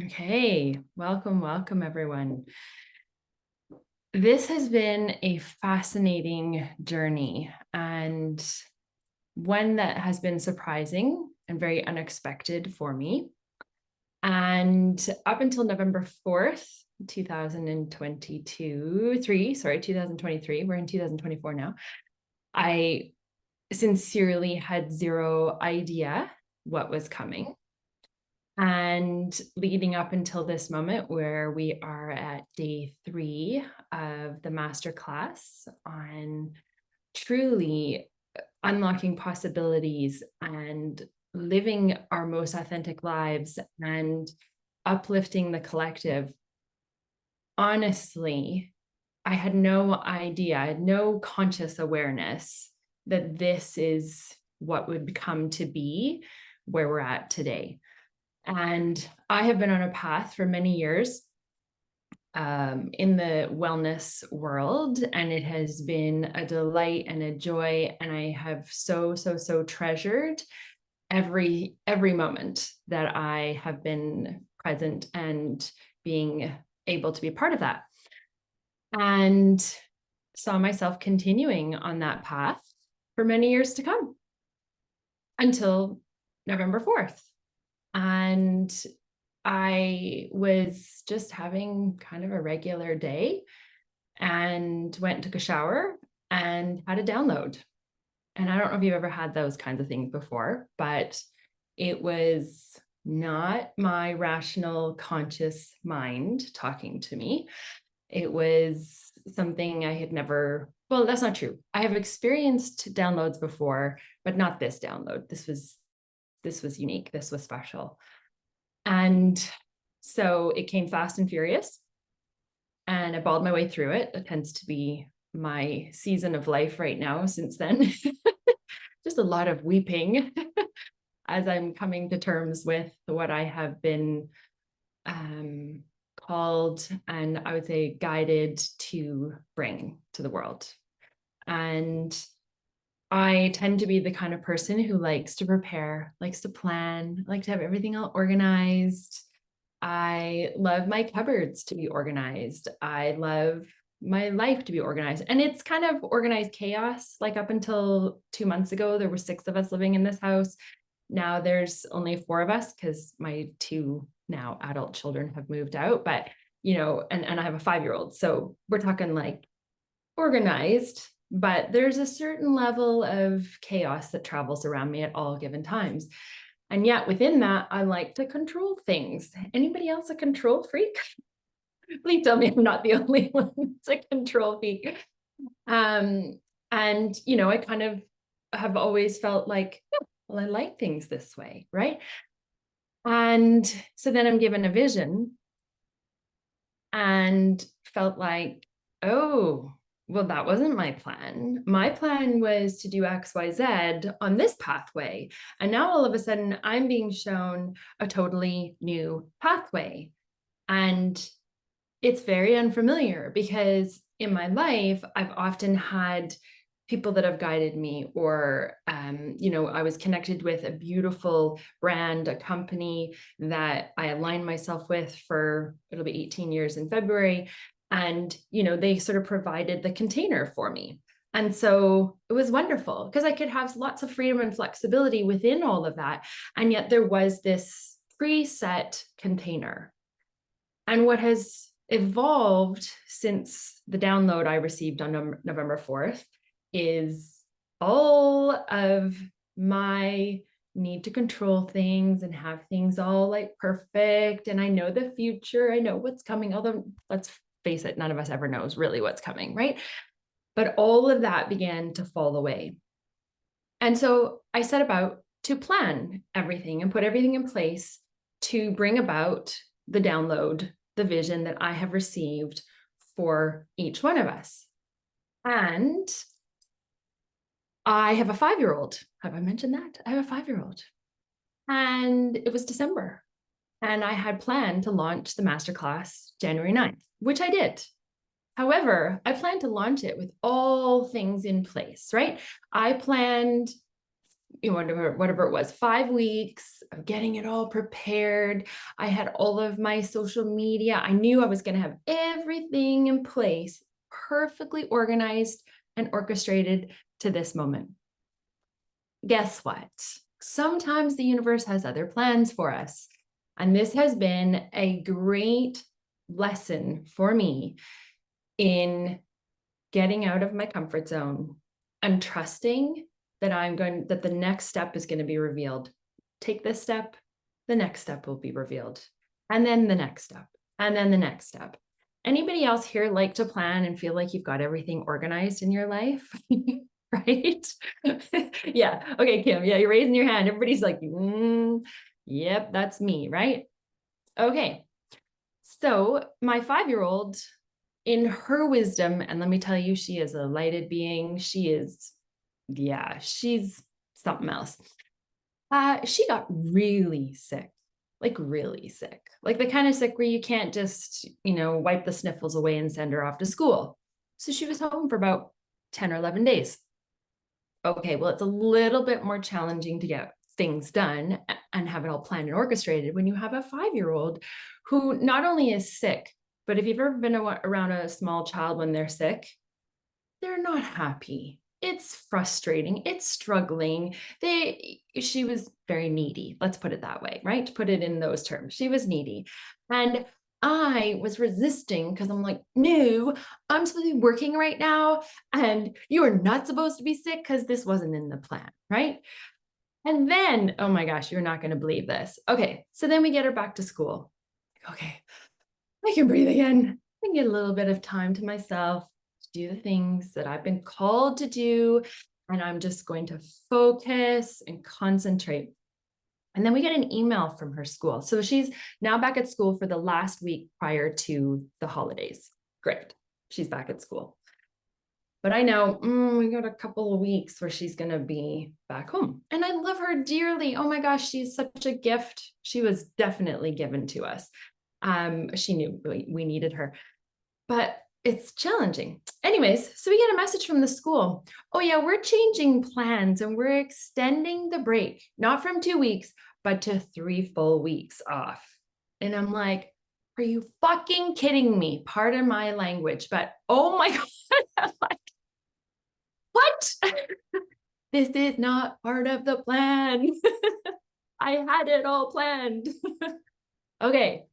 Okay, welcome everyone. This has been a fascinating journey and one that has been surprising and very unexpected for me. And up until November 4th, 2023, we're in 2024 now. I sincerely had zero idea what was coming. And leading up until this moment where we are at day 3 of the masterclass on truly unlocking possibilities and living our most authentic lives and uplifting the collective. Honestly, I had no idea, I had no conscious awareness that this is what would come to be where we're at today. And I have been on a path for many years in the wellness world, and it has been a delight and a joy. And I have so treasured every moment that I have been present and being able to be part of that. And saw myself continuing on that path for many years to come until November 4th. And I was just having kind of a regular day and went, took a shower and had a download. And I don't know if you've ever had those kinds of things before, but it was not my rational, conscious mind talking to me. It was something I had never, well, that's not true. I have experienced downloads before, but not this download. This was unique. This was special. And so it came fast and furious, and I bawled my way through it. It tends to be my season of life right now since then. Just a lot of weeping as I'm coming to terms with what I have been called, and I would say guided to bring to the world. And I tend to be the kind of person who likes to prepare, likes to plan, like to have everything all organized. I love my cupboards to be organized. I love my life to be organized. And it's kind of organized chaos. Like up until 2 months ago, there were 6 of us living in this house. Now there's only 4 of us because my 2 now adult children have moved out. But, and I have a 5-year-old. So we're talking like organized, but there's a certain level of chaos that travels around me at all given times. And yet within that, I like to control things. Anybody else a control freak? Please tell me I'm not the only one that's a control freak. And, I kind of have always felt like, oh, well, I like things this way, right? And so then I'm given a vision and felt like, oh, well, that wasn't my plan. My plan was to do X, Y, Z on this pathway. And now all of a sudden I'm being shown a totally new pathway. And it's very unfamiliar because in my life, I've often had people that have guided me, or, I was connected with a beautiful brand, a company that I aligned myself with for, it'll be 18 years in February. And, they sort of provided the container for me. And so it was wonderful because I could have lots of freedom and flexibility within all of that. And yet there was this preset container. And what has evolved since the download I received on November 4th is all of my need to control things and have things all like perfect. And I know the future, I know what's coming, although let's face it, none of us ever knows really what's coming, right? But all of that began to fall away. And so I set about to plan everything and put everything in place to bring about the download, the vision that I have received for each one of us. And I have a 5-year-old. Have I mentioned that? I have a 5-year-old. And it was December. And I had planned to launch the masterclass January 9th, which I did. However, I planned to launch it with all things in place, right? I planned whatever it was, 5 weeks of getting it all prepared. I had all of my social media. I knew I was going to have everything in place, perfectly organized and orchestrated to this moment. Guess what? Sometimes the universe has other plans for us. And this has been a great lesson for me in getting out of my comfort zone and trusting that the next step is going to be revealed. Take this step, the next step will be revealed. And then the next step, and then the next step. Anybody else here like to plan and feel like you've got everything organized in your life? Right? Yeah. Okay, Kim. Yeah, you're raising your hand. Everybody's like, yep, that's me, right? Okay. So my 5-year-old, in her wisdom, and let me tell you, she is a lighted being. She's something else. She got really sick, like really sick, like the kind of sick where you can't just, wipe the sniffles away and send her off to school. So she was home for about 10 or 11 days. Okay, well, it's a little bit more challenging to get things done and have it all planned and orchestrated when you have a 5-year-old who not only is sick, but if you've ever been around a small child when they're sick, they're not happy. It's frustrating. It's struggling. She was very needy. Let's put it that way, right? To put it in those terms, she was needy. And I was resisting because I'm like, no, I'm supposed to be working right now. And you are not supposed to be sick because this wasn't in the plan, right? And then, oh my gosh, you're not going to believe this. Okay. So then we get her back to school. Okay. I can breathe again. I can get a little bit of time to myself to do the things that I've been called to do. And I'm just going to focus and concentrate. And then we get an email from her school. So she's now back at school for the last week prior to the holidays. Great. She's back at school. But I know we got a couple of weeks where she's going to be back home. And I love her dearly. Oh my gosh, she's such a gift. She was definitely given to us. She knew we needed her, but it's challenging. Anyways, so we get a message from the school. Oh yeah, we're changing plans and we're extending the break, not from 2 weeks, but to 3 full weeks off. And I'm like, are you fucking kidding me? Pardon my language, but oh my God, I'm like, what? This is not part of the plan. I had it all planned. Okay.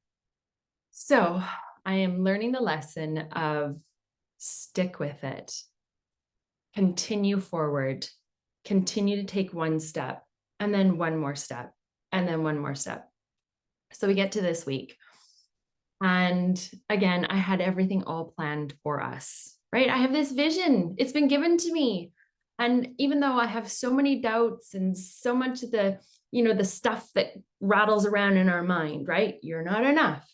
So I am learning the lesson of stick with it, continue forward, continue to take one step, and then one more step, and then one more step. So we get to this week. And again, I had everything all planned for us, right? I have this vision. It's been given to me. And even though I have so many doubts and so much of the stuff that rattles around in our mind, right? You're not enough.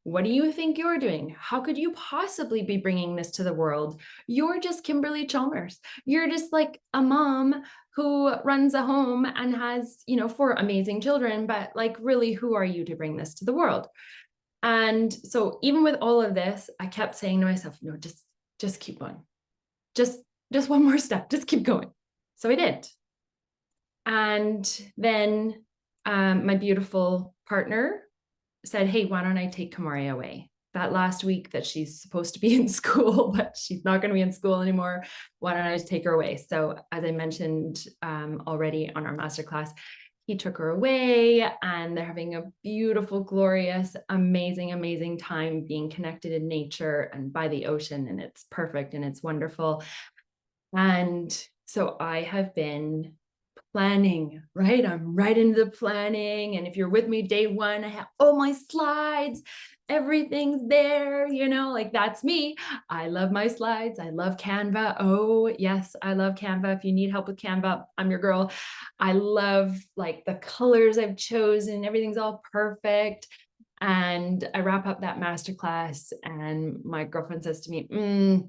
What do you think you're doing? How could you possibly be bringing this to the world? You're just Kimberley Chalmers. You're just like a mom who runs a home and has, 4 amazing children, but like, really, who are you to bring this to the world? And so even with all of this, I kept saying to myself, no, just keep going. Just one more step, just keep going. So I did. And then my beautiful partner said, hey, why don't I take Kamari away? That last week that she's supposed to be in school, but she's not going to be in school anymore. Why don't I just take her away? So as I mentioned already on our masterclass, he took her away and they're having a beautiful, glorious, amazing, amazing time being connected in nature and by the ocean. And it's perfect and it's wonderful. And so I have been planning, right? I'm right into the planning. And if you're with me day one, I have all my slides, everything's there, like that's me. I love my slides. I love Canva. Oh yes, I love Canva. If you need help with Canva, I'm your girl. I love like the colors I've chosen. Everything's all perfect. And I wrap up that masterclass and my girlfriend says to me,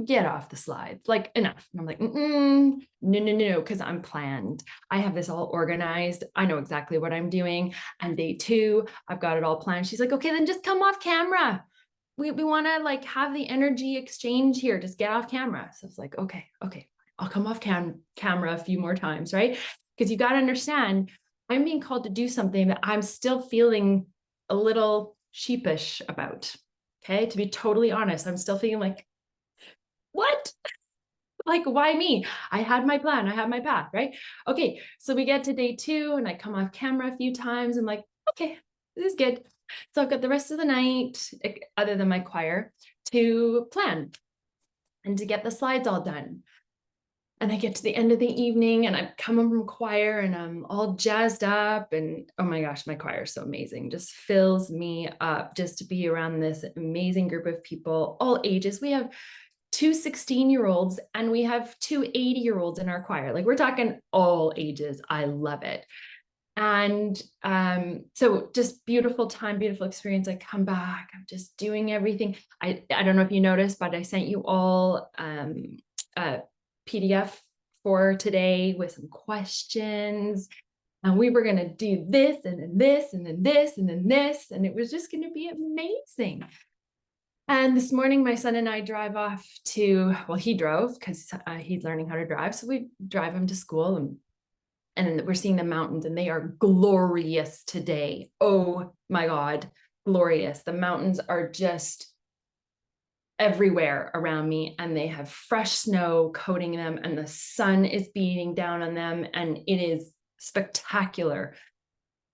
get off the slides, like enough. And I'm like, no, because I'm planned. I have this all organized. I know exactly what I'm doing. And day 2, I've got it all planned. She's like, okay, then just come off camera. We want to like have the energy exchange here. Just get off camera. So it's like, okay, I'll come off camera a few more times, right? Because you got to understand, I'm being called to do something that I'm still feeling a little sheepish about. Okay. To be totally honest, I'm still feeling like, what? Like, why me? I had my plan, I had my path, right? Okay. So we get to day 2 and I come off camera a few times and like, okay, this is good. So I've got the rest of the night, other than my choir, to plan and to get the slides all done. And I get to the end of the evening and I'm coming from choir and I'm all jazzed up. And oh my gosh, my choir is so amazing. Just fills me up just to be around this amazing group of people, all ages. We have 2 16-year-olds and we have 2 80-year-olds in our choir. Like, we're talking all ages. I love it. And so just beautiful time, beautiful experience. I come back, I'm just doing everything. I don't know if you noticed, but I sent you all a PDF for today with some questions. And we were going to do this and then this and then this and then this. And it was just going to be amazing. And this morning, my son and I drive off to, well, he drove because he's learning how to drive. So we drive him to school and we're seeing the mountains and they are glorious today. Oh my God, glorious. The mountains are just everywhere around me and they have fresh snow coating them and the sun is beating down on them and it is spectacular.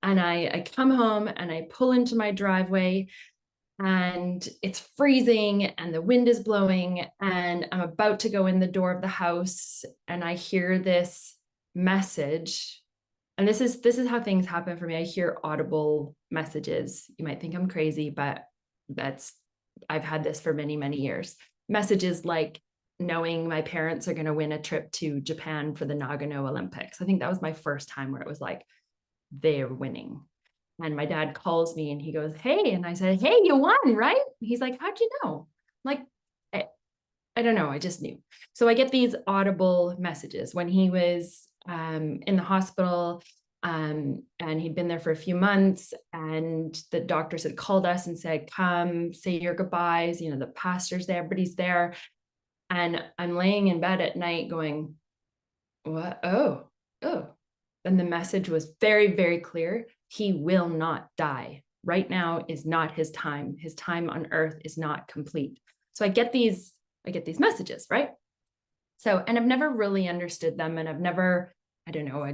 And I come home and I pull into my driveway and it's freezing and the wind is blowing and I'm about to go in the door of the house and I hear this message. And this is how things happen for me. I hear audible messages. You might think I'm crazy, but I've had this for many, many years. Messages like knowing my parents are going to win a trip to Japan for the Nagano Olympics. I think that was my first time where it was like, they're winning. And my dad calls me and he goes, hey, and I said, hey, you won, right? He's like, how'd you know? I'm like, I don't know. I just knew. So I get these audible messages when he was in the hospital and he'd been there for a few months and the doctors had called us and said, come say your goodbyes. You know, the pastor's there, everybody's there. And I'm laying in bed at night going, what? Oh. And the message was very, very clear. He will not die. Right now is not his time. His time on earth is not complete. So I get these messages, right? So, and I've never really understood them. And I've never, I don't know, I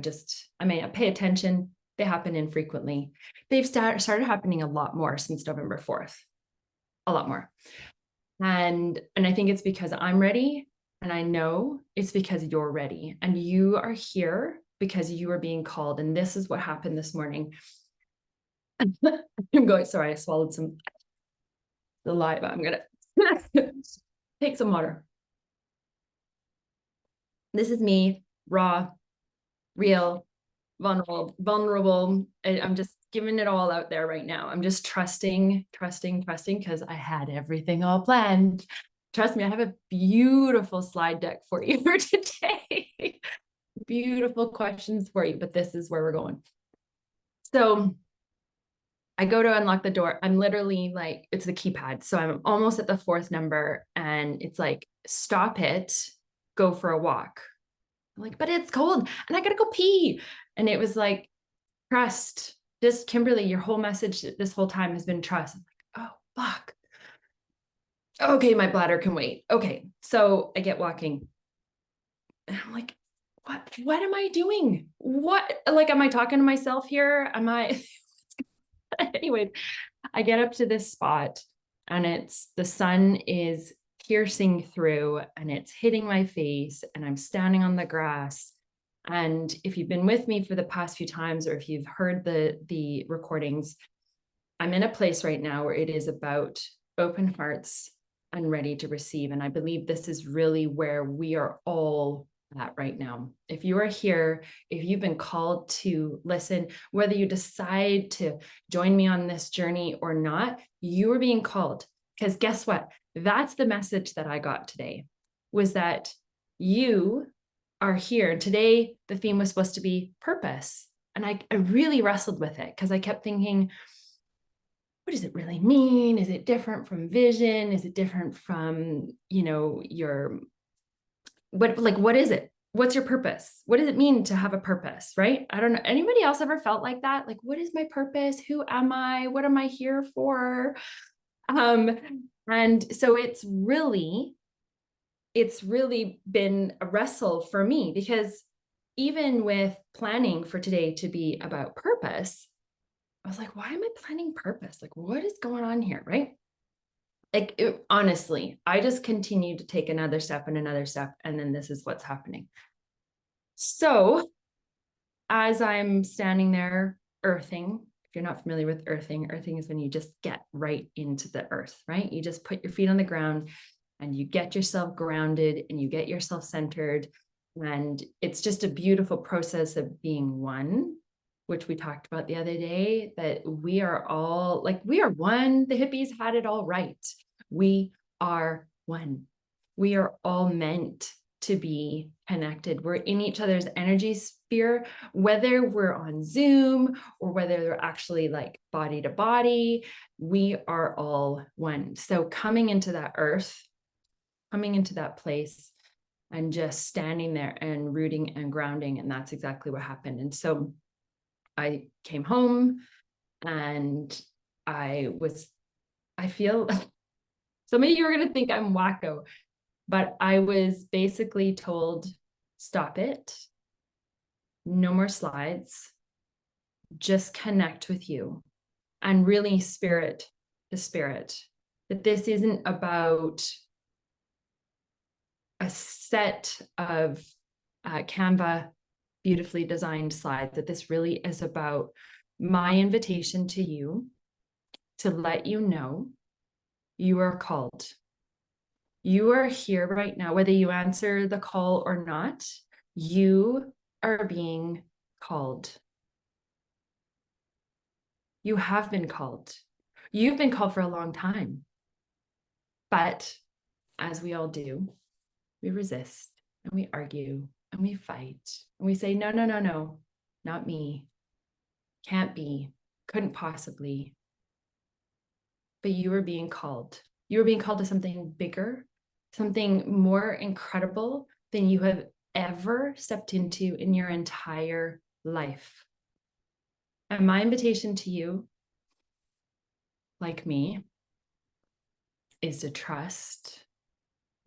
pay attention. They happen infrequently. They've started happening a lot more since November 4th, a lot more. And I think it's because I'm ready. And I know it's because you're ready and you are here because you are being called. And this is what happened this morning. I'm going, sorry, I swallowed the live. I'm going to take some water. This is me, raw, real, vulnerable. I'm just giving it all out there right now. I'm just trusting, because I had everything all planned. Trust me, I have a beautiful slide deck for you for today. Beautiful questions for you, but this is where we're going. So I go to unlock the door. I'm literally like, it's the keypad. So I'm almost at the 4th number and it's like, stop it, go for a walk. I'm like, but it's cold and I gotta go pee. And it was like, trust. Just Kimberly, your whole message this whole time has been trust. I'm like, oh, fuck. Okay, my bladder can wait. Okay. So I get walking. And I'm like, what am I doing? What, like, am I talking to myself here? Am I, anyway, I get up to this spot and the sun is piercing through and it's hitting my face and I'm standing on the grass. And if you've been with me for the past few times, or if you've heard the recordings, I'm in a place right now where it is about open hearts and ready to receive. And I believe this is really where we are all at right now. If you are here, if you've been called to listen, whether you decide to join me on this journey or not, you are being called. Because guess what? That's the message that I got today, was that you are here. Today, the theme was supposed to be purpose. And I really wrestled with it because I kept thinking, what does it really mean? Is it different from vision? Is it different from, your what is it? What's your purpose? What does it mean to have a purpose, right? I don't know. Anybody else ever felt like that? Like, what is my purpose? Who am I? What am I here for? Um, and so it's really been a wrestle for me, because even with planning for today to be about purpose, I was like, why am I planning purpose? Like, what is going on here, right? Like, honestly, I just continue to take another step and another step, and then this is what's happening. So as I'm standing there earthing, if you're not familiar with earthing, earthing is when you just get right into the earth, right? You just put your feet on the ground and you get yourself grounded and you get yourself centered. And it's just a beautiful process of being one, which we talked about the other day, that we are all like, we are one. The hippies had it all right. We are one. We are all meant to be connected. We're in each other's energy sphere, whether we're on Zoom or whether they're actually like body to body, we are all one. So coming into that earth, coming into that place, and just standing there and rooting and grounding. And that's exactly what happened. And so I came home and I feel some of you are going to think I'm wacko, but I was basically told, stop it. No more slides. Just connect with you and really spirit to spirit. That this isn't about a set of Canva beautifully designed slides, that this really is about my invitation to you to let you know you are called. You are here right now, whether you answer the call or not, you are being called. You have been called. You've been called for a long time. But as we all do, we resist and we argue and we fight and we say, no, no, no, no, not me. Can't be, couldn't possibly. But you were being called. You were being called to something bigger, something more incredible than you have ever stepped into in your entire life. And my invitation to you, like me, is to trust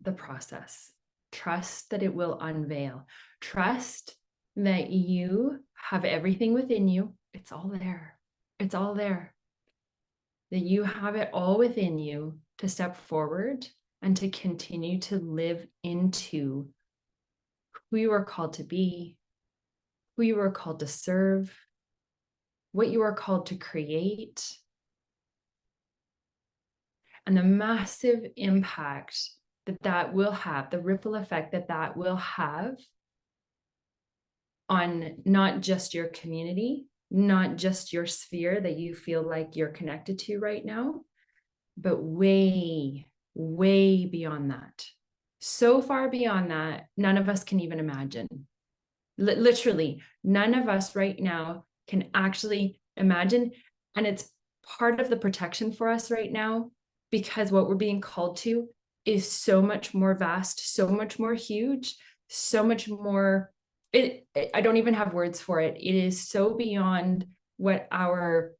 the process. Trust that it will unveil. Trust that you have everything within you. It's all there. It's all there. That you have it all within you to step forward and to continue to live into who you are called to be, who you are called to serve, what you are called to create, and the massive impact that that will have, the ripple effect that that will have on not just your community, not just your sphere that you feel like you're connected to right now, but way, way beyond that. So far beyond that, none of us can even imagine. Literally, none of us right now can actually imagine. And it's part of the protection for us right now, because what we're being called to is so much more vast, so much more huge, so much more. I don't even have words for it. It is so beyond what our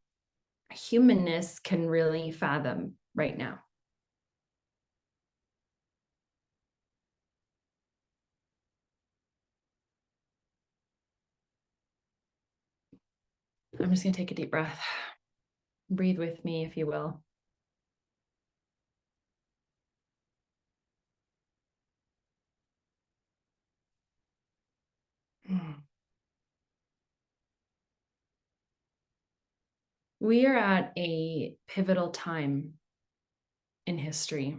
humanness can really fathom right now. I'm just going to take a deep breath. Breathe with me, if you will. We are at a pivotal time in history.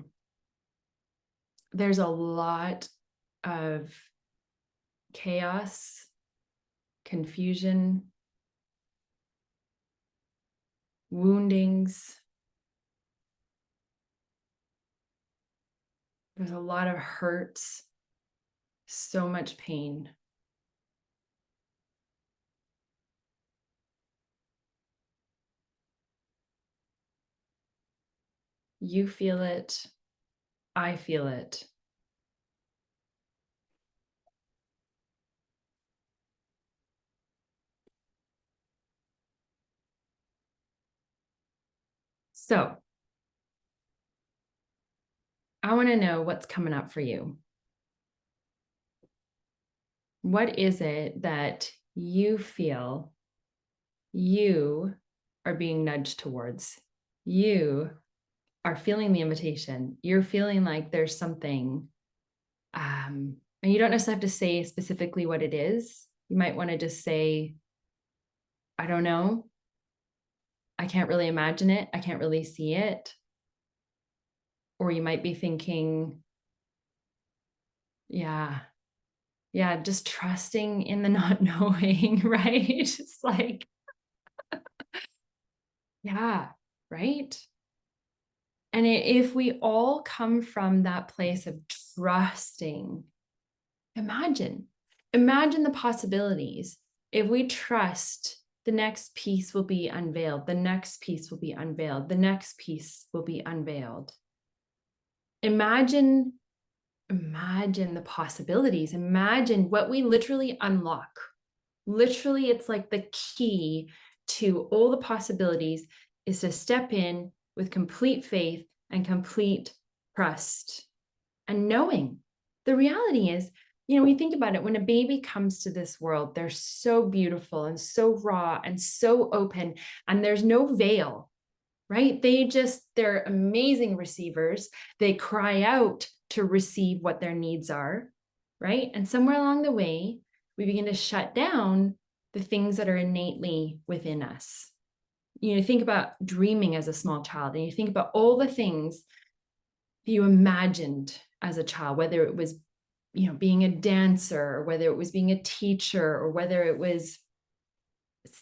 There's a lot of chaos, confusion, woundings. There's a lot of hurts, so much pain. You feel it. I feel it. So I want to know what's coming up for you. What is it that you feel you are being nudged towards? You are feeling the invitation. You're feeling like there's something, and you don't necessarily have to say specifically what it is. You might want to just say, I don't know. I can't really imagine it. I can't really see it. Or you might be thinking, yeah, just trusting in the not knowing, right? It's like, yeah, right? And if we all come from that place of trusting, imagine the possibilities. If we trust, the next piece will be unveiled, the next piece will be unveiled, the next piece will be unveiled. Imagine the possibilities. Imagine what we literally unlock. Literally, it's like the key to all the possibilities is to step in with complete faith and complete trust and knowing. The reality is, when you think about it, when a baby comes to this world, they're so beautiful and so raw and so open, and there's no veil, right? They're amazing receivers. They cry out to receive what their needs are, right? And somewhere along the way, we begin to shut down the things that are innately within us. Think about dreaming as a small child, and you think about all the things you imagined as a child, whether it was, being a dancer, or whether it was being a teacher, or whether it was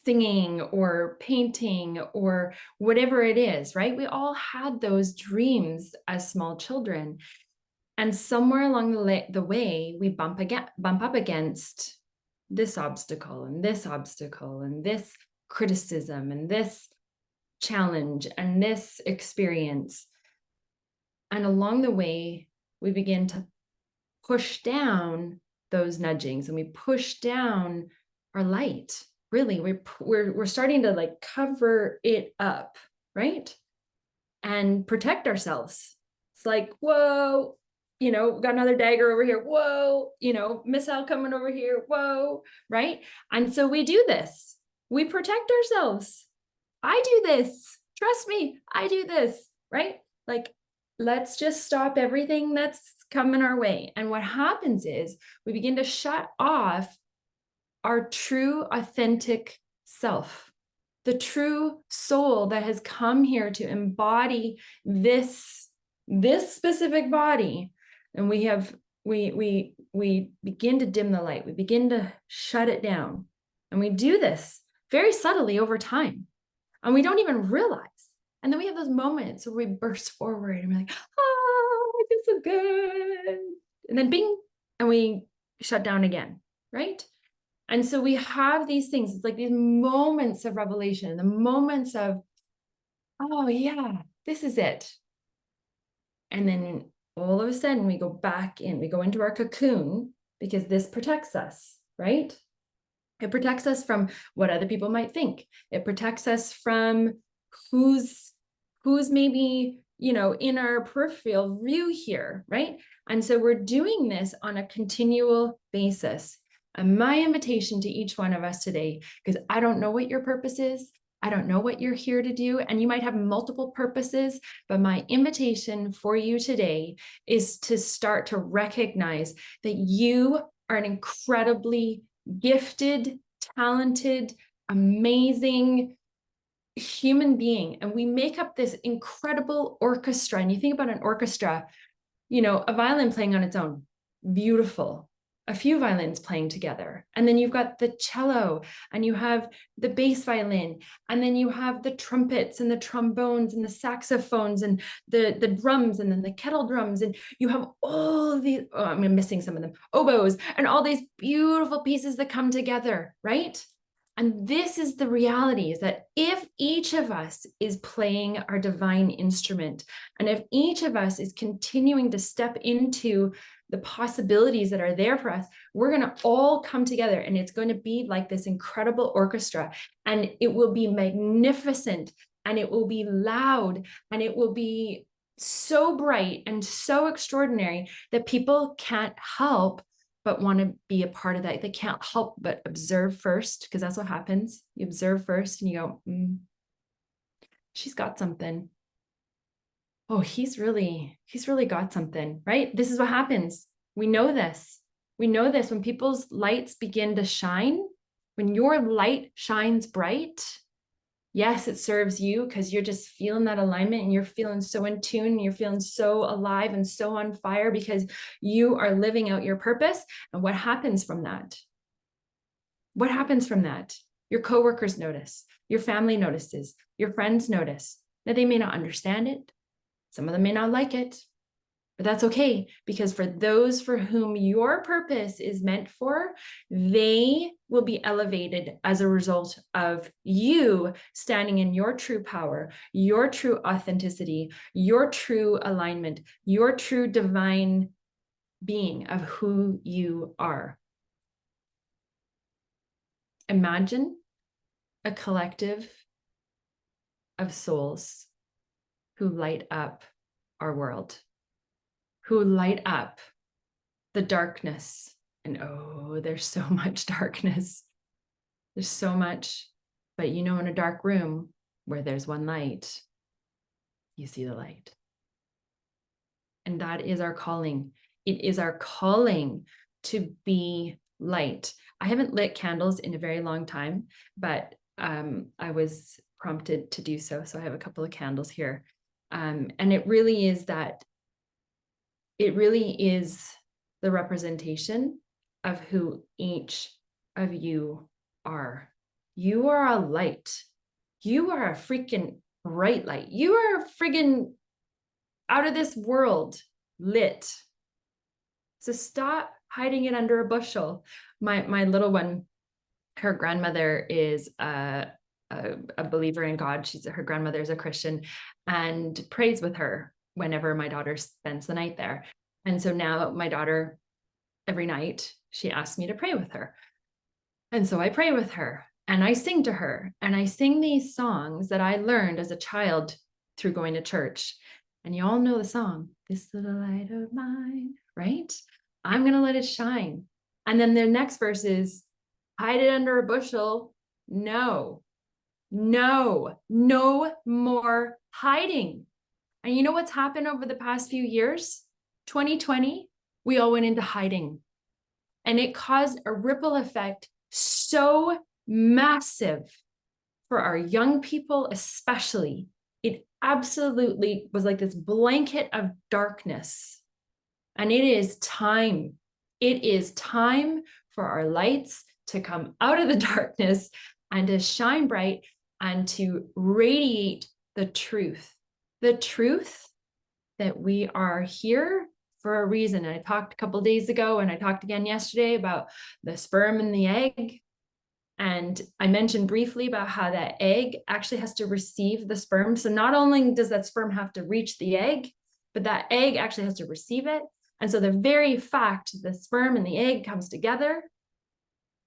singing or painting or whatever it is, right? We all had those dreams as small children. And somewhere along the way, we bump up against this obstacle and this obstacle and this criticism and this challenge and this experience. And along the way, we begin to push down those nudgings, and we push down our light. Really, we're starting to like cover it up, right? And protect ourselves. It's like, whoa, got another dagger over here. Whoa, missile coming over here. Whoa, right? And so we do this. We protect ourselves. I do this. Trust me, I do this, right? Like, let's just stop everything that's coming our way. And what happens is we begin to shut off our true, authentic self, the true soul that has come here to embody this specific body. And we begin to dim the light. We begin to shut it down. And we do this very subtly over time. And we don't even realize. And then we have those moments where we burst forward and we're like, oh, I feel so good. And then bing, and we shut down again, right? And so we have these things. It's like these moments of revelation, the moments of, oh yeah, this is it. And then all of a sudden we go back in, we go into our cocoon, because this protects us, right? It protects us from what other people might think. It protects us from who's maybe, in our peripheral view here, right? And so we're doing this on a continual basis. And my invitation to each one of us today, because I don't know what your purpose is, I don't know what you're here to do, and you might have multiple purposes, but my invitation for you today is to start to recognize that you are an incredibly gifted, talented, amazing human being. And we make up this incredible orchestra. And you think about an orchestra, a violin playing on its own, beautiful. A few violins playing together. And then you've got the cello, and you have the bass violin, and then you have the trumpets and the trombones and the saxophones and the drums, and then the kettle drums. And you have all of these, I'm missing some of them, oboes, and all these beautiful pieces that come together, right? And this is the reality, is that if each of us is playing our divine instrument, and if each of us is continuing to step into the possibilities that are there for us, we're going to all come together, and it's going to be like this incredible orchestra, and it will be magnificent and it will be loud, and it will be so bright and so extraordinary that people can't help but want to be a part of that. They can't help but observe first, because that's what happens. You observe first and you go, she's got something. Oh, he's really got something, right? This is what happens. We know this. We know this when people's lights begin to shine, when your light shines bright. Yes, it serves you because you're just feeling that alignment and you're feeling so in tune and you're feeling so alive and so on fire because you are living out your purpose. And what happens from that? What happens from that? Your coworkers notice, your family notices, your friends notice. Now, they may not understand it. Some of them may not like it, but that's okay, because for those for whom your purpose is meant for, they will be elevated as a result of you standing in your true power, your true authenticity, your true alignment, your true divine being of who you are. Imagine a collective of souls who light up our world, who light up the darkness. And oh, there's so much darkness. There's so much. But you know, in a dark room where there's one light, you see the light. And that is our calling. It is our calling to be light. I haven't lit candles in a very long time, but I was prompted to do so. So I have a couple of candles here. And it really is that, it really is the representation of who each of you are. You are a light. You are a freaking bright light. You are a friggin' out of this world lit. So stop hiding it under a bushel. My little one, her grandmother is a believer in God. Her grandmother is a Christian and prays with her whenever my daughter spends the night there. And so now my daughter, every night, she asks me to pray with her. And so I pray with her and I sing to her, and I sing these songs that I learned as a child through going to church. And you all know the song, "This little light of mine," right? I'm going to let it shine. And then the next verse is, "Hide it under a bushel." No, no, no more hiding. And you know what's happened over the past few years? 2020, we all went into hiding. And it caused a ripple effect so massive for our young people, especially. It absolutely was like this blanket of darkness. And it is time. It is time for our lights to come out of the darkness and to shine bright and to radiate the truth that we are here for a reason. I talked a couple of days ago and I talked again yesterday about the sperm and the egg. And I mentioned briefly about how that egg actually has to receive the sperm. So not only does that sperm have to reach the egg, but that egg actually has to receive it. And so the very fact the sperm and the egg comes together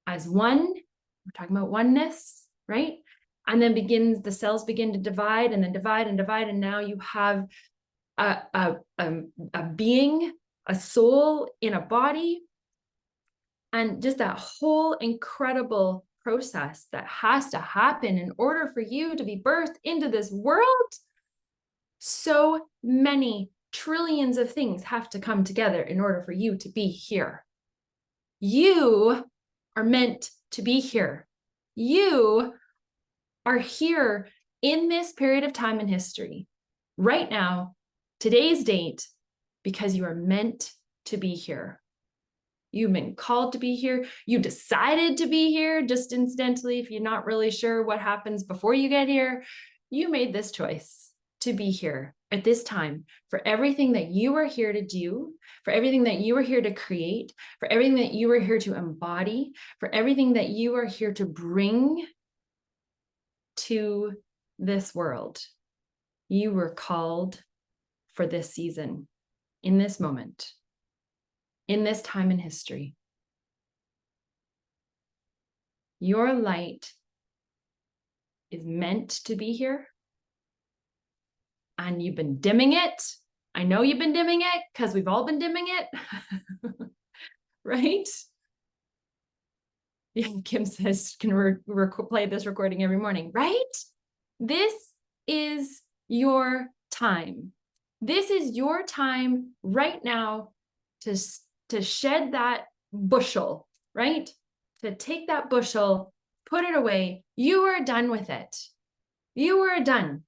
as one, we're talking about oneness, right? And then the cells begin to divide and then divide and divide. And now you have a being, a soul in a body, and just that whole incredible process that has to happen in order for you to be birthed into this world. So many trillions of things have to come together in order for you to be here. You are meant to be here. You are here in this period of time in history, right now, today's date, because you are meant to be here. You've been called to be here. You decided to be here just incidentally. If you're not really sure what happens before you get here, you made this choice to be here at this time for everything that you are here to do, for everything that you are here to create, for everything that you are here to embody, for everything that you are here to bring to this world. You were called for this season, in this moment, in this time in history. Your light is meant to be here. and you've been dimming it. I know you've been dimming it because we've all been dimming it, right? Yeah, Kim says, can play this recording every morning, right? This is your time. This is your time right now to shed that bushel, right? To take that bushel, put it away. You are done with it. You are done.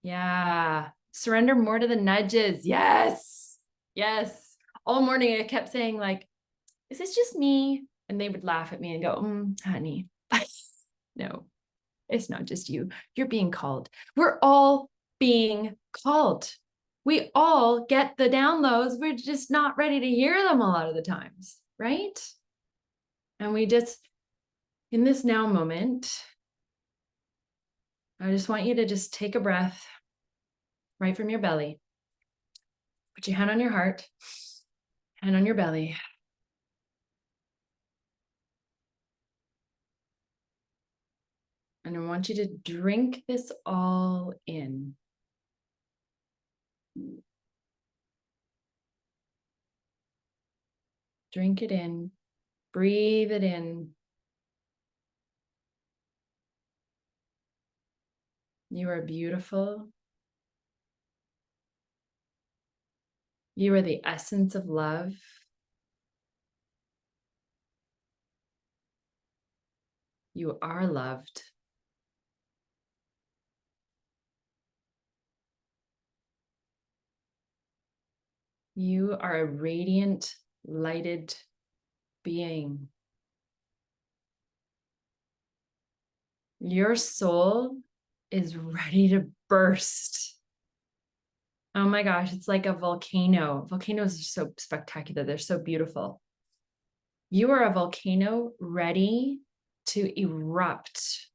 Yeah. Surrender more to the nudges. Yes. Yes. All morning I kept saying, like, is this just me? And they would laugh at me and go, honey, no, it's not just you. You're being called. We're all being called. We all get the downloads. We're just not ready to hear them a lot of the times, right? And we just, in this now moment, I just want you to just take a breath right from your belly. Put your hand on your heart, hand on your belly. And I want you to drink this all in. Drink it in, breathe it in. You are beautiful. You are the essence of love. You are loved. You are a radiant, lighted being. Your soul is ready to burst. Oh my gosh, it's like a volcano. Volcanoes are so spectacular. They're so beautiful. You are a volcano ready to erupt.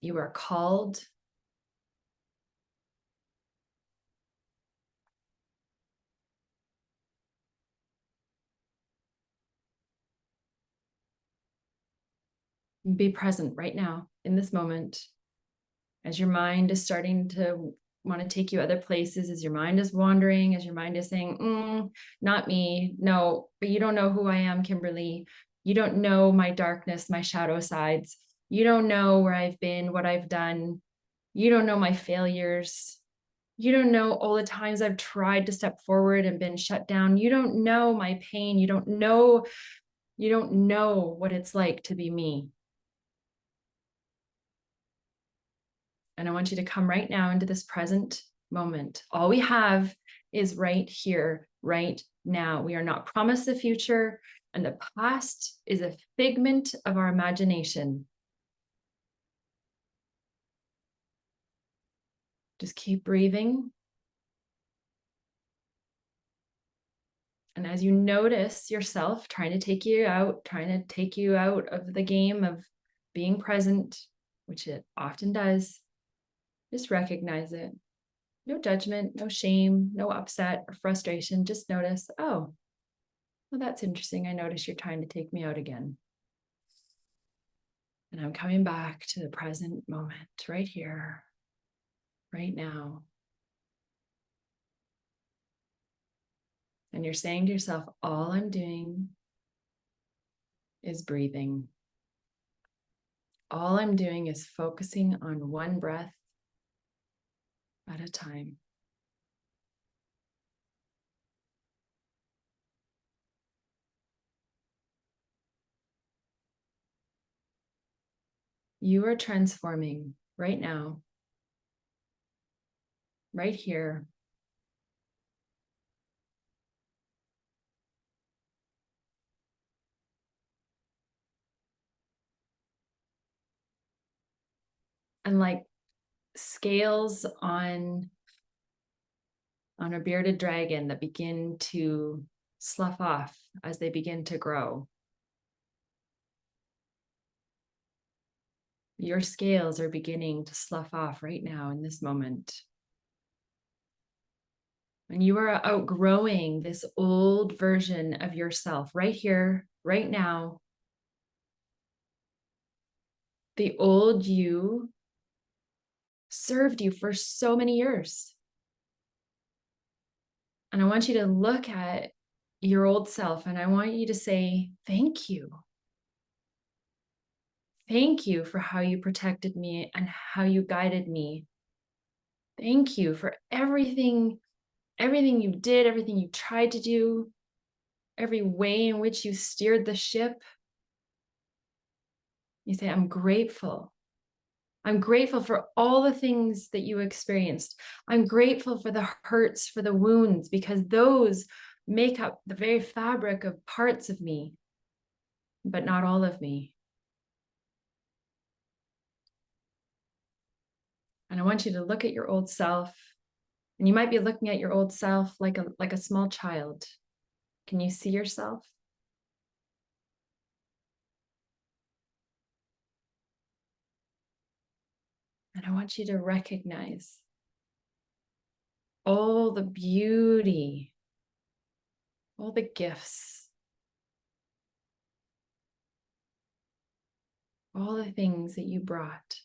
You are called. Be present right now in this moment. As your mind is starting to want to take you other places, as your mind is wandering, as your mind is saying, not me, no, but you don't know who I am, Kimberly. You don't know my darkness, my shadow sides. You don't know where I've been, what I've done. You don't know my failures. You don't know all the times I've tried to step forward and been shut down. You don't know my pain. You don't know what it's like to be me. And I want you to come right now into this present moment. All we have is right here, right now. We are not promised the future, and the past is a figment of our imagination. Just keep breathing. And as you notice yourself trying to take you out of the game of being present, which it often does, just recognize it. No judgment, no shame, no upset or frustration. Just notice, oh, well, that's interesting. I notice you're trying to take me out again. And I'm coming back to the present moment, right here, right now. And you're saying to yourself, all I'm doing is breathing. All I'm doing is focusing on one breath at a time. You are transforming right now, right here. And like scales on a bearded dragon that begin to slough off as they begin to grow. Your scales are beginning to slough off right now in this moment. And you are outgrowing this old version of yourself right here, right now. The old you served you for so many years. And I want you to look at your old self and I want you to say, thank you. Thank you for how you protected me and how you guided me. Thank you for everything you did, everything you tried to do, every way in which you steered the ship. You say, I'm grateful. I'm grateful for all the things that you experienced. I'm grateful for the hurts, for the wounds, because those make up the very fabric of parts of me, but not all of me. And I want you to look at your old self, and you might be looking at your old self like a small child. Can you see yourself? And I want you to recognize all the beauty, all the gifts, all the things that you brought.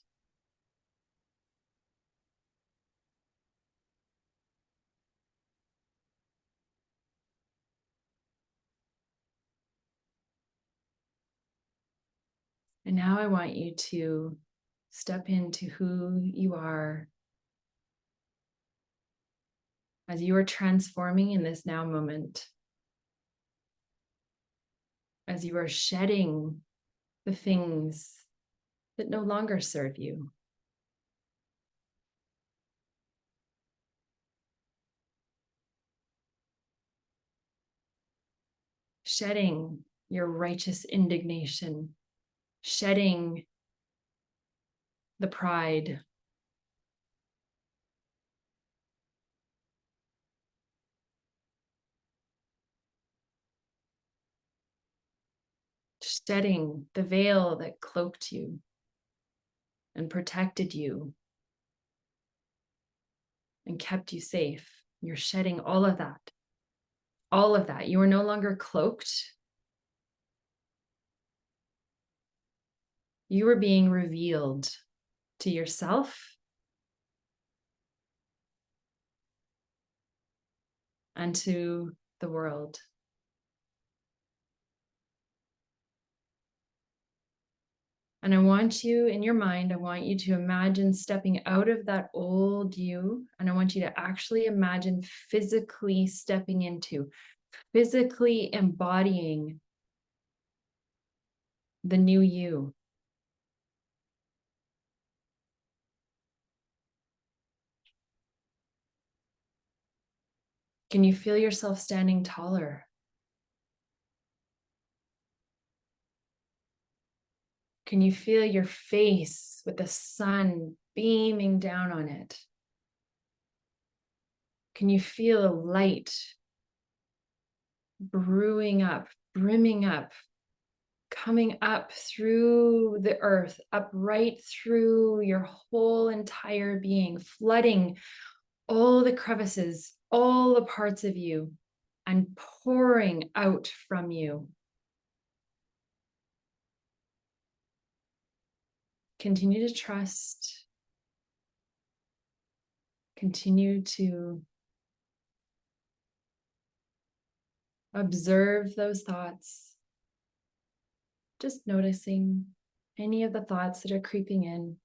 And now I want you to step into who you are as you are transforming in this now moment, as you are shedding the things that no longer serve you. Shedding your righteous indignation, shedding the pride, shedding the veil that cloaked you and protected you and kept you safe. You're shedding all of that. All of that. You are no longer cloaked. You are being revealed to yourself and to the world. And I want you, in your mind, I want you to imagine stepping out of that old you. And I want you to actually imagine physically stepping into, physically embodying the new you. Can you feel yourself standing taller? Can you feel your face with the sun beaming down on it? Can you feel a light brewing up, brimming up, coming up through the earth, up right through your whole entire being, flooding all the crevices, all the parts of you, and pouring out from you? Continue to trust. Continue to observe those thoughts. Just noticing any of the thoughts that are creeping in.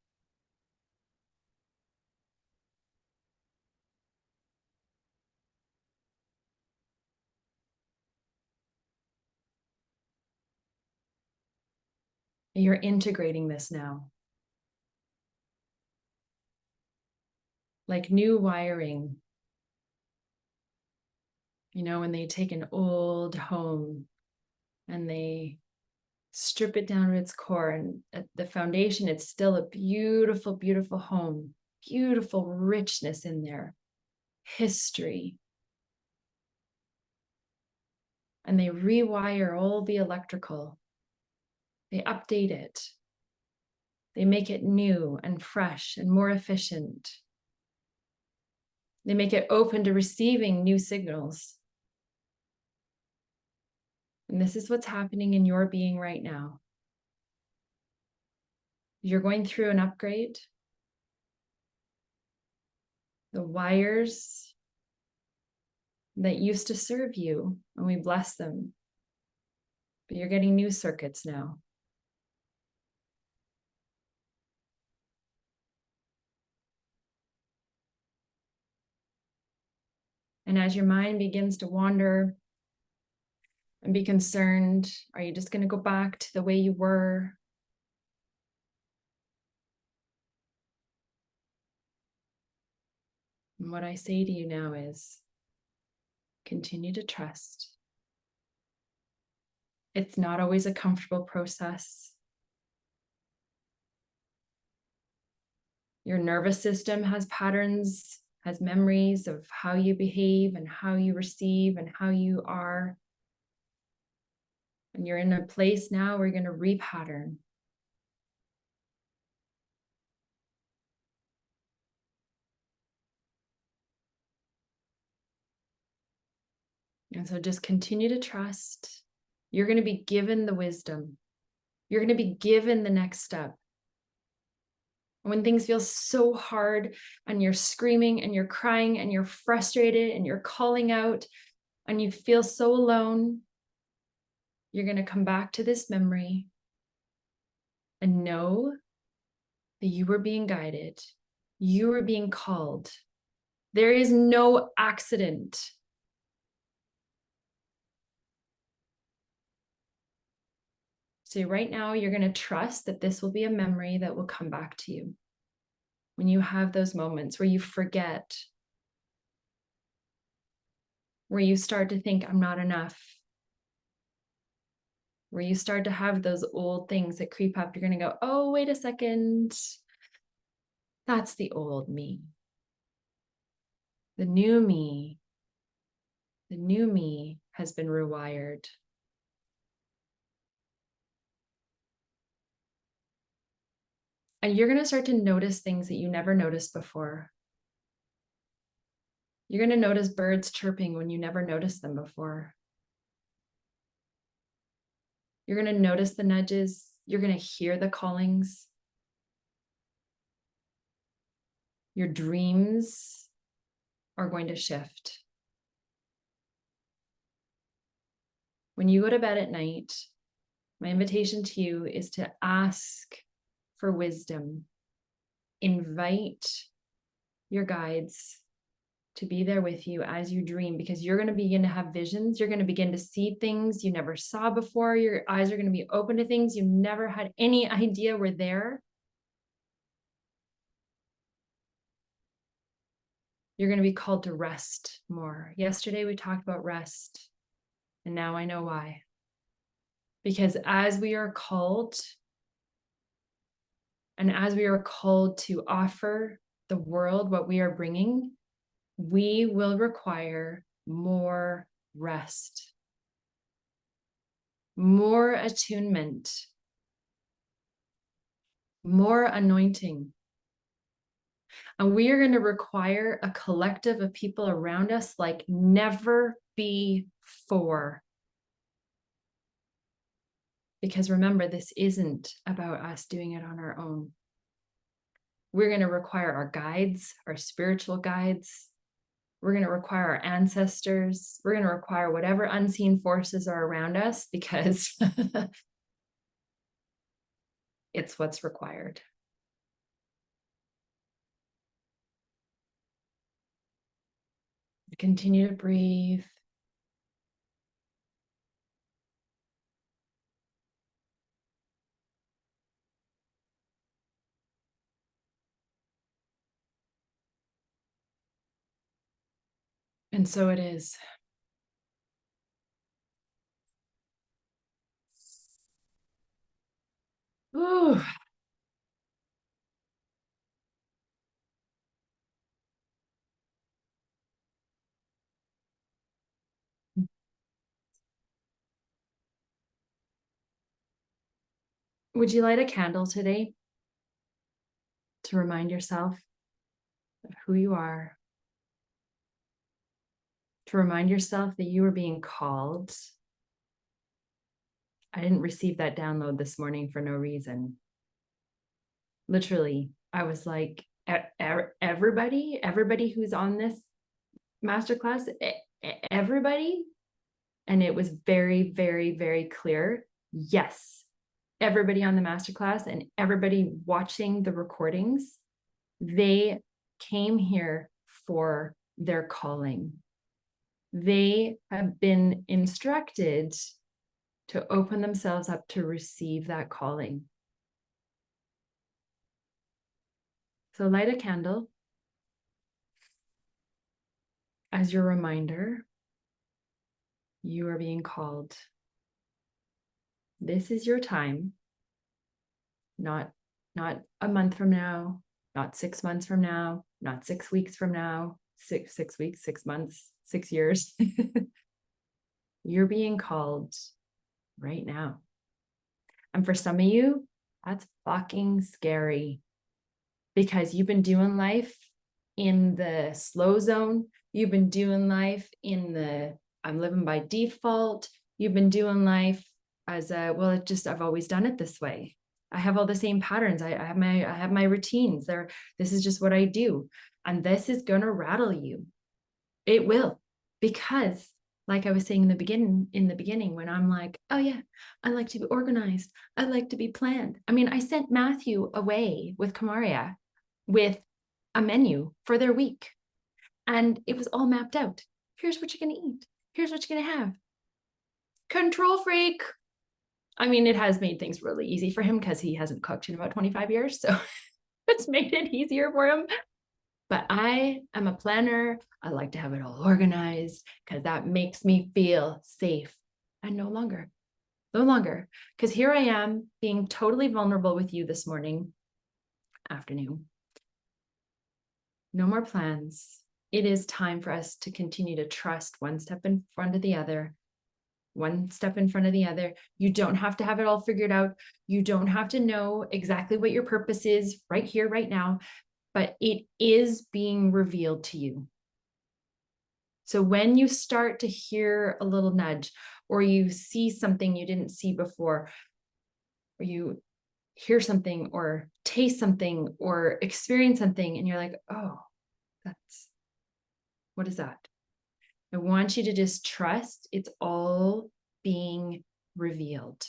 You're integrating this now. Like new wiring. You know, when they take an old home and they strip it down to its core, and at the foundation, it's still a beautiful, beautiful home, beautiful richness in there, history. And they rewire all the electrical. They update it. They make it new and fresh and more efficient. They make it open to receiving new signals. And this is what's happening in your being right now. You're going through an upgrade. The wires that used to serve you, and we bless them, but you're getting new circuits now. And as your mind begins to wander and be concerned, are you just going to go back to the way you were? And what I say to you now is continue to trust. It's not always a comfortable process. Your nervous system has patterns, has memories of how you behave and how you receive and how you are. And you're in a place now where you're going to repattern. And so just continue to trust. You're going to be given the wisdom. You're going to be given the next step. When things feel so hard and you're screaming and you're crying and you're frustrated and you're calling out and you feel so alone, you're going to come back to this memory and know that you were being guided. You were being called. There is no accident. So right now, you're going to trust that this will be a memory that will come back to you. When you have those moments where you forget, where you start to think, I'm not enough, where you start to have those old things that creep up, you're going to go, oh, wait a second. That's the old me. The new me has been rewired. And you're going to start to notice things that you never noticed before. You're going to notice birds chirping when you never noticed them before. You're going to notice the nudges. You're going to hear the callings. Your dreams are going to shift. When you go to bed at night, my invitation to you is to ask for wisdom. Invite your guides to be there with you as you dream, because you're going to begin to have visions. You're going to begin to see things you never saw before. Your eyes are going to be open to things you never had any idea were there. You're going to be called to rest more. Yesterday we talked about rest, and now I know why. Because as we are called, and as we are called to offer the world what we are bringing, we will require more rest, more attunement, more anointing. And we are going to require a collective of people around us like never before. Because remember, this isn't about us doing it on our own. We're going to require our guides, our spiritual guides. We're going to require our ancestors. We're going to require whatever unseen forces are around us, because it's what's required. Continue to breathe. And so it is. Ooh. Would you light a candle today to remind yourself of who you are? To remind yourself that you are being called. I didn't receive that download this morning for no reason. Literally, I was like, everybody who's on this masterclass, everybody. And it was very, very, very clear. Yes, everybody on the masterclass and everybody watching the recordings, they came here for their calling. They have been instructed to open themselves up to receive that calling. So light a candle as your reminder. You are being called. This is your time. Not a month from now, not 6 months from now, not 6 weeks from now, six weeks, 6 months, 6 years. You're being called right now. And for some of you, that's fucking scary because you've been doing life in the slow zone. You've been doing life in the I'm living by default. You've been doing life as a, well, it just, I've always done it this way. I have all the same patterns. I have my routines there. This is just what I do. And this is going to rattle you. It will, because like I was saying in the beginning, when I'm like, oh yeah, I like to be organized. I like to be planned. I mean, I sent Matthew away with Kamaria with a menu for their week. And it was all mapped out. Here's what you're going to eat. Here's what you're going to have. Control freak. I mean, it has made things really easy for him because he hasn't cooked in about 25 years. So it's made it easier for him. But I am a planner. I like to have it all organized because that makes me feel safe. And no longer. Because here I am being totally vulnerable with you this afternoon. No more plans. It is time for us to continue to trust one step in front of the other. One step in front of the other. You don't have to have it all figured out. You don't have to know exactly what your purpose is right here, right now, but it is being revealed to you. So when you start to hear a little nudge, or you see something you didn't see before, or you hear something or taste something or experience something, and you're like, oh, what is that? I want you to just trust it's all being revealed.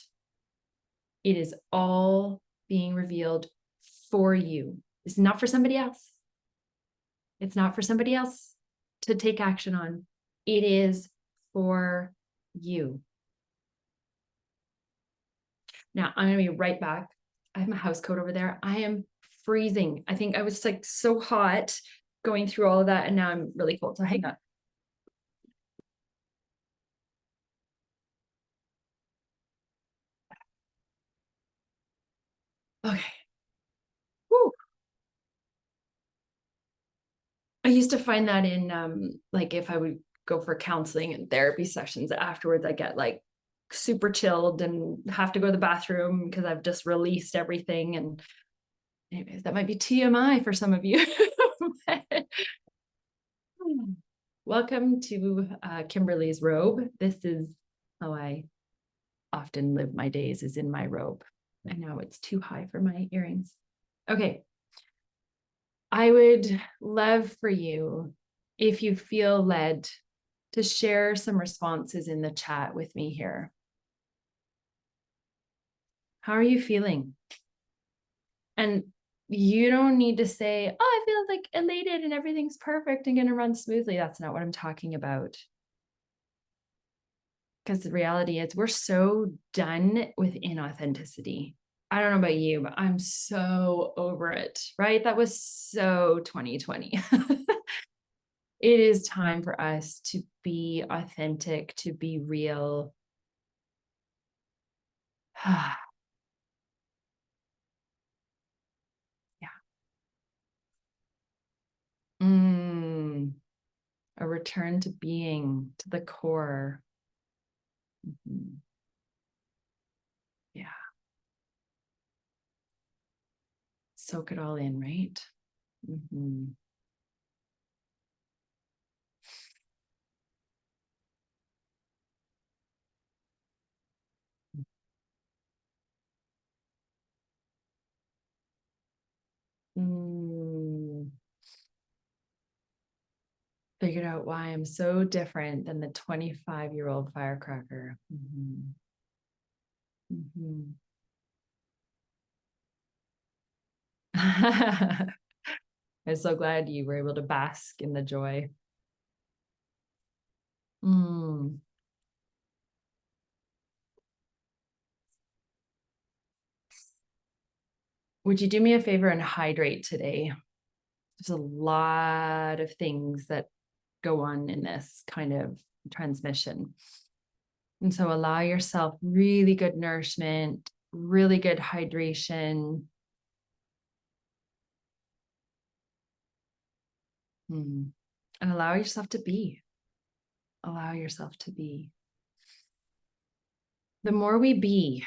It is all being revealed for you. It's not for somebody else. It's not for somebody else to take action on. It is for you. Now I'm going to be right back. I have my house coat over there. I am freezing. I think I was like so hot going through all of that, and now I'm really cold. So hang on. Okay. Woo. I used to find that in like if I would go for counseling and therapy sessions afterwards, I get like super chilled and have to go to the bathroom because I've just released everything. And anyways, that might be TMI for some of you. Welcome to Kimberley's robe. This is how I often live my days, is in my robe. And now it's too high for my earrings. Okay. I would love for you, if you feel led, to share some responses in the chat with me here. How are you feeling? And you don't need to say, oh, I feel like elated and everything's perfect and going to run smoothly. That's not what I'm talking about. Because the reality is we're so done with inauthenticity. I don't know about you, but I'm so over it, right? That was so 2020. It is time for us to be authentic, to be real. Yeah. A return to being, to the core. Yeah. Soak it all in, right? Figured out why I'm so different than the 25-year-old firecracker. I'm so glad you were able to bask in the joy. Would you do me a favor and hydrate today? There's a lot of things that go on in this kind of transmission. And so allow yourself really good nourishment, really good hydration. And allow yourself to be. Allow yourself to be. The more we be,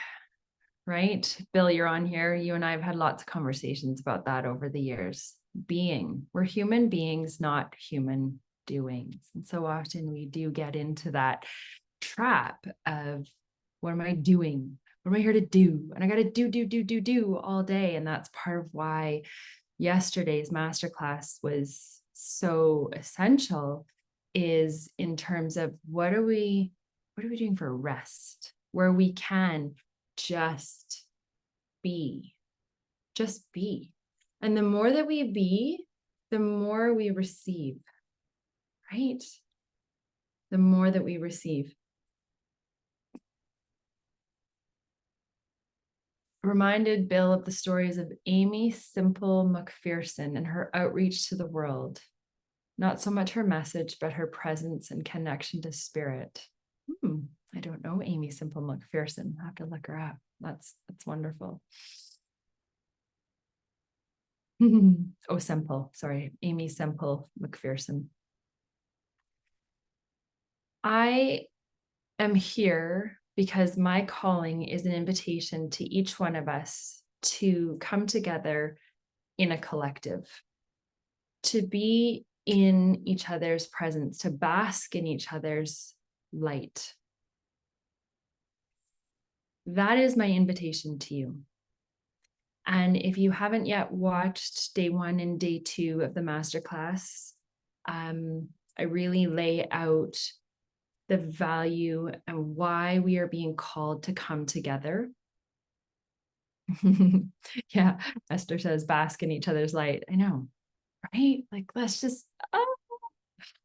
right? Bill, you're on here. You and I have had lots of conversations about that over the years. Being. We're human beings, not human doings. And so often we do get into that trap of, what am I doing? What am I here to do? And I got to do all day. And that's part of why yesterday's masterclass was so essential, is in terms of what are we doing for rest, where we can just be. And the more that we be, the more we receive, right? The more that we receive. Reminded Bill of the stories of Amy Simple McPherson and her outreach to the world. Not so much her message, but her presence and connection to spirit. I don't know Amy Simple McPherson. I have to look her up. That's wonderful. Oh, Simple. Sorry, Amy Simple McPherson. I am here because my calling is an invitation to each one of us to come together in a collective, to be in each other's presence, to bask in each other's light. That is my invitation to you. And if you haven't yet watched day 1 and day 2 of the masterclass, I really lay out the value and why we are being called to come together. Yeah, Esther says, bask in each other's light. I know, right? Like, let's just,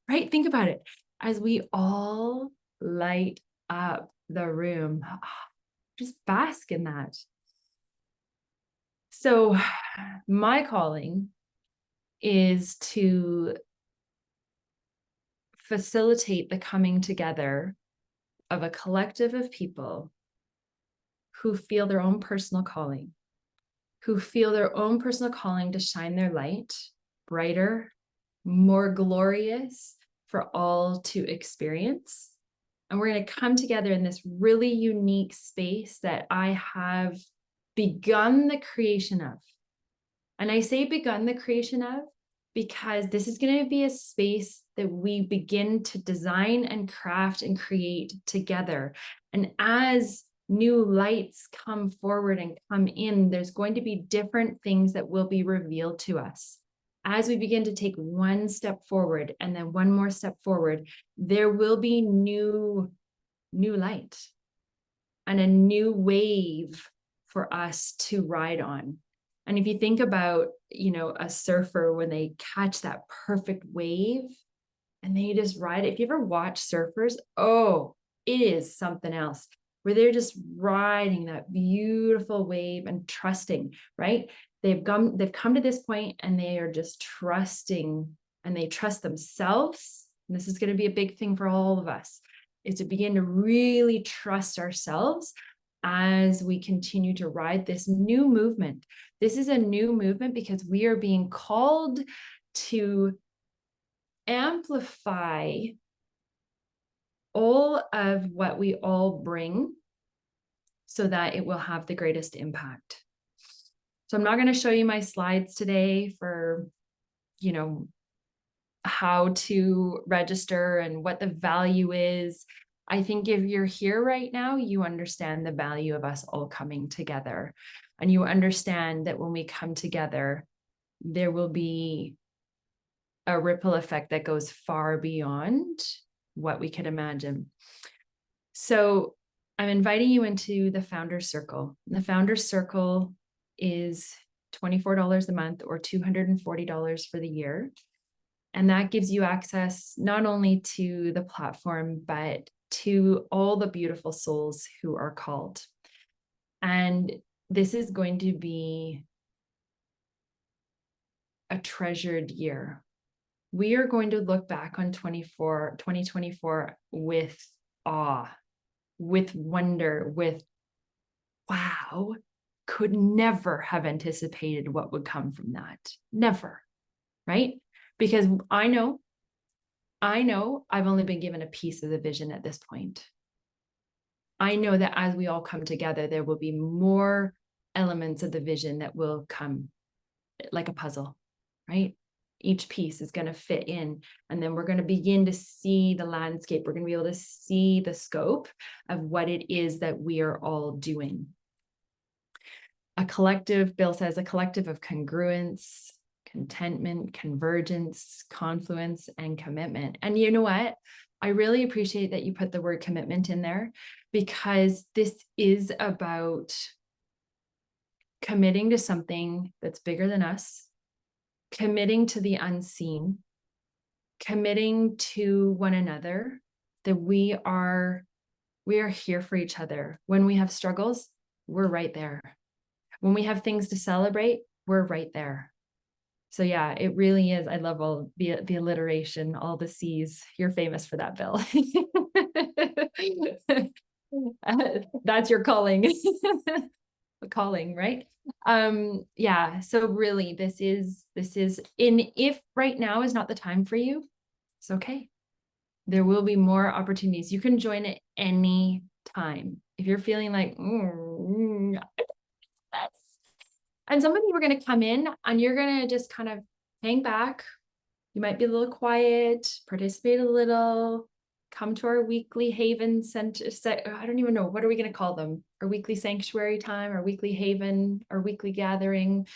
right? Think about it. As we all light up the room, just bask in that. So my calling is to facilitate the coming together of a collective of people who feel their own personal calling, who feel their own personal calling to shine their light brighter, more glorious for all to experience. And we're going to come together in this really unique space that I have begun the creation of. And I say begun the creation of because this is going to be a space that we begin to design and craft and create together. And as new lights come forward and come in, there's going to be different things that will be revealed to us. As we begin to take one step forward and then one more step forward, there will be new light and a new wave for us to ride on. And if you think about, a surfer, when they catch that perfect wave and they just ride it. If you ever watch surfers, oh, it is something else, where they're just riding that beautiful wave and trusting, right? They've come to this point and they are just trusting, and they trust themselves. And this is going to be a big thing for all of us, is to begin to really trust ourselves as we continue to ride this new movement. This is a new movement because we are being called to amplify all of what we all bring so that it will have the greatest impact. So I'm not going to show you my slides today for, how to register and what the value is. I think if you're here right now, you understand the value of us all coming together. And you understand that when we come together, there will be a ripple effect that goes far beyond what we could imagine. So I'm inviting you into the Founders Circle. The Founders Circle is $24 a month or $240 for the year. And that gives you access not only to the platform, but to all the beautiful souls who are called. And this is going to be a treasured year. We are going to look back on 2024 with awe, with wonder, with wow, could never have anticipated what would come from that. Never, right? Because I know I've only been given a piece of the vision at this point. I know that as we all come together, there will be more elements of the vision that will come like a puzzle, right? Each piece is going to fit in, and then we're going to begin to see the landscape. We're going to be able to see the scope of what it is that we are all doing. A collective, Bill says, a collective of congruence, contentment, convergence, confluence, and commitment. And you know what? I really appreciate that you put the word commitment in there, because this is about committing to something that's bigger than us, committing to the unseen, committing to one another, that we are here for each other. When we have struggles, we're right there. When we have things to celebrate, we're right there. So yeah, it really is. I love all the alliteration, all the C's. You're famous for that, Bill. That's your calling. Calling, right? Yeah, so really this is if right now is not the time for you, it's okay. There will be more opportunities. You can join at any time. If you're feeling like, and some of you are going to come in and you're going to just kind of hang back. You might be a little quiet, participate a little, come to our weekly haven center. I don't even know, what are we going to call them? Our weekly sanctuary time, our weekly haven, our weekly gathering.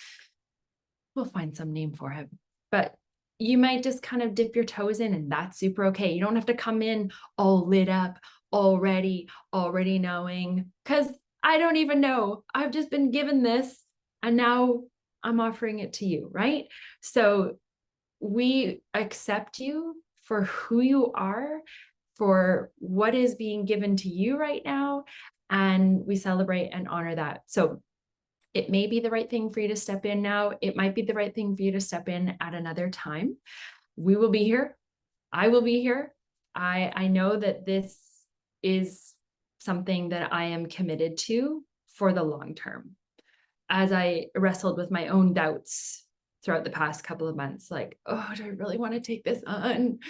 We'll find some name for it. But you might just kind of dip your toes in, and that's super okay. You don't have to come in all lit up, already knowing, because I don't even know. I've just been given this, and now I'm offering it to you, right? So we accept you for who you are, for what is being given to you right now, and we celebrate and honor that. So it may be the right thing for you to step in now. It might be the right thing for you to step in at another time. We will be here. I will be here. I know that this is something that I am committed to for the long term. As I wrestled with my own doubts throughout the past couple of months, like, oh, do I really want to take this on?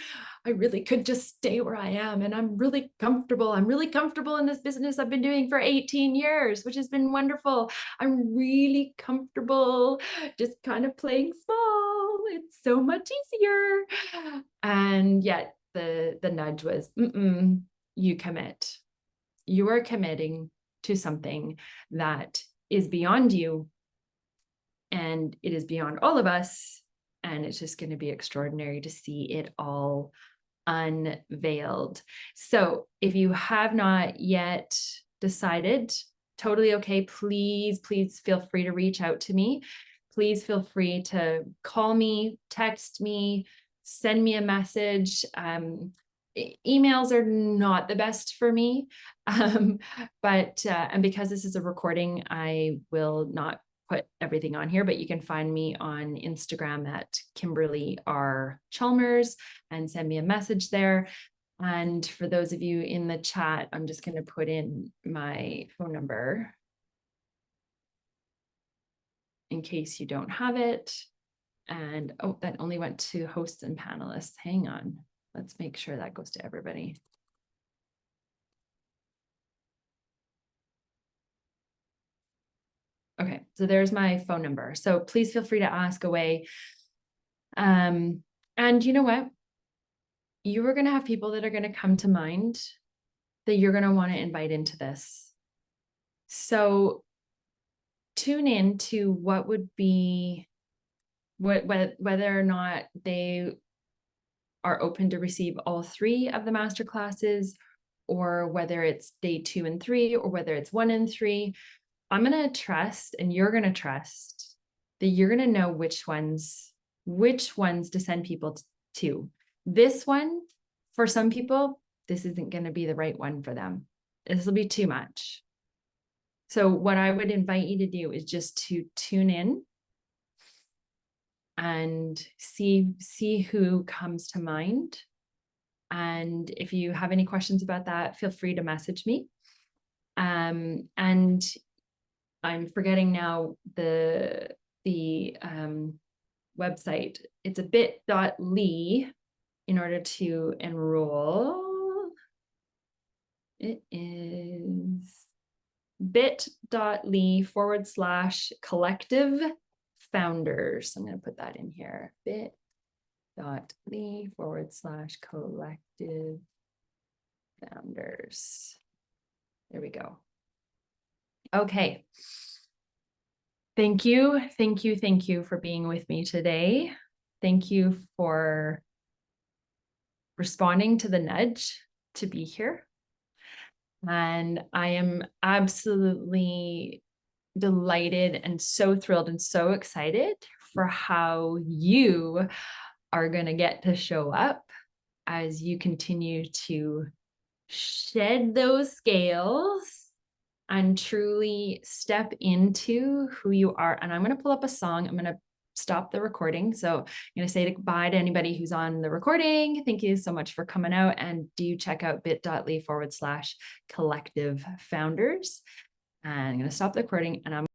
I really could just stay where I am, and I'm really comfortable. I'm really comfortable in this business I've been doing for 18 years, which has been wonderful. I'm really comfortable just kind of playing small. It's so much easier. And yet the nudge was, you commit. You are committing to something that is beyond you, and it is beyond all of us, and it's just going to be extraordinary to see it all unveiled. So if you have not yet decided, totally okay, please feel free to reach out to me. Please feel free to call me, text me, send me a message. Emails are not the best for me, but and because this is a recording, I will not put everything on here, but you can find me on Instagram at Kimberley.Arie and send me a message there. And for those of you in the chat, I'm just going to put in my phone number in case you don't have it. And oh, that only went to hosts and panelists. Hang on. Let's make sure that goes to everybody. Okay, so there's my phone number. So please feel free to ask away. And you know what? You are going to have people that are going to come to mind that you're going to want to invite into this. So tune in to what would be whether or not they are open to receive all 3 of the master classes, or whether it's day 2 and 3, or whether it's 1 and 3. I'm going to trust, and you're going to trust, that you're going to know which ones to send people to. This one, for some people, this isn't going to be the right one for them. This will be too much. So what I would invite you to do is just to tune in and see who comes to mind. And if you have any questions about that, feel free to message me. And I'm forgetting now the website. It's a bit.ly in order to enroll. It is bit.ly/collective founders. I'm going to put that in here. bit.ly/collective founders. There we go. Okay. Thank you for being with me today. Thank you for responding to the nudge to be here. And I am absolutely delighted and so thrilled and so excited for how you are going to get to show up as you continue to shed those scales and truly step into who you are. And I'm going to pull up a song. I'm going to stop the recording. So I'm going to say goodbye to anybody who's on the recording. Thank you so much for coming out, and do check out bit.ly/collective founders. And I'm going to stop the recording, and I'm